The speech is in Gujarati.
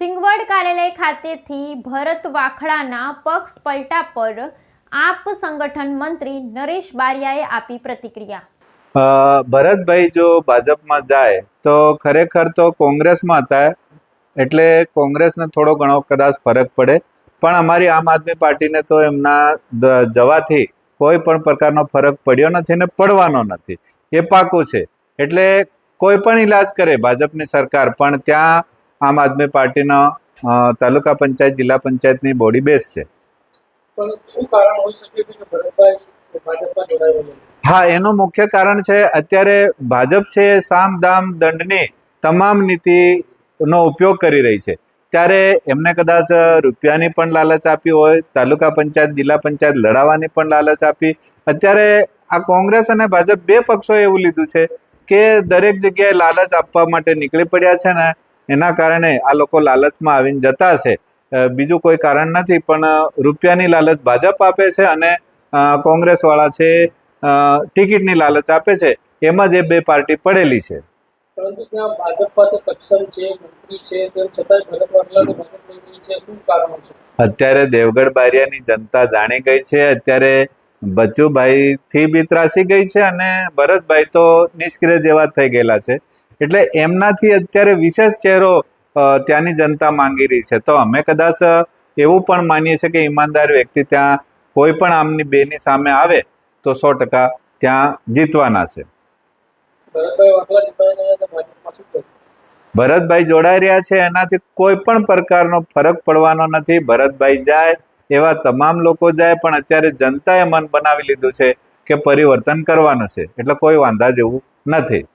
સિંગવડ કાર્યાલય ખાતેથી ભરત વાખડાના પક્ષ પલટા પર આપ સંગઠન મંત્રી નરેશ બારિયાએ આપી પ્રતિક્રિયા। ભરતભાઈ જો ભાજપમાં જાય તો ખરેખર તો કોંગ્રેસમાં હતા એટલે કોંગ્રેસને થોડો ઘણો કદાચ ફરક પડે, પણ અમારી આમ આદમી પાર્ટીને તો એમના જવાથી કોઈ પણ પ્રકારનો ફરક પડ્યો નથી ને પડવાનો નથી, એ પાકું છે। એટલે કોઈ પણ ઈલાજ કરે ભાજપની સરકાર, પણ ત્યાં આમ આદમી પાર્ટીનો તાલુકા પંચાયત જિલ્લા પંચાયતની બોડી બેસ છે। હા, એનું મુખ્ય કારણ છે અત્યારે ભાજપ છે સામ દામ દંડની તમામ નીતિનો ઉપયોગ કરી રહી છે, ત્યારે એમને કદાચ રૂપિયાની પણ લાલચ આપી હોય, તાલુકા પંચાયત જિલ્લા પંચાયત લડાવવાની પણ લાલચ આપી। અત્યારે આ કોંગ્રેસ અને ભાજપ બે પક્ષોએ એવું લીધું છે કે દરેક જગ્યાએ લાલચ આપવા માટે નીકળી પડ્યા છે ને એના કારણે આ લોકો લાલચમાં આવીને જતા હશે, બીજું કોઈ કારણ નથી। પણ રૂપિયાની લાલચ ભાજપ આપે છે અને કોંગ્રેસ વાળા છે ટિકિટની લાલચ આપે છે, એમાં જે બે પાર્ટી પડેલી છે। પરંતુ ત્યાં ભાજપ પાસે સક્ષમ છે, મંત્રી છે, તેમ છતાં ભરત વાઘેલાને ભાજપ લઈ ગઈ છે, શું કારણ છે? અત્યારે દેવગઢ બારિયાની જનતા જાણી ગઈ છે, અત્યારે બચ્ચુભાઈ થી બી ત્રાસી ગઈ છે અને ભરતભાઈ તો નિષ્ક્રિય જેવા થઈ ગયેલા છે, એટલે એમનાથી અત્યારે વિશેષ ચહેરો ત્યાંની જનતા માંગી રહી છે। તો અમે કદાચ એવું પણ માનીએ છીએ કે ઈમાનદાર વ્યક્તિ ત્યાં કોઈ પણ આમની બેની સામે આવે તો 100% ત્યાં જીતવાના છે। ભરતભાઈ જોડાઈ રહ્યા છે, એનાથી કોઈ પણ પ્રકારનો ફરક પડવાનો નથી। ભરતભાઈ જાય એવા તમામ લોકો જાય, પણ અત્યારે જનતાએ મન બનાવી લીધું છે કે પરિવર્તન કરવાનું છે, એટલે કોઈ વાંધા જેવું નથી।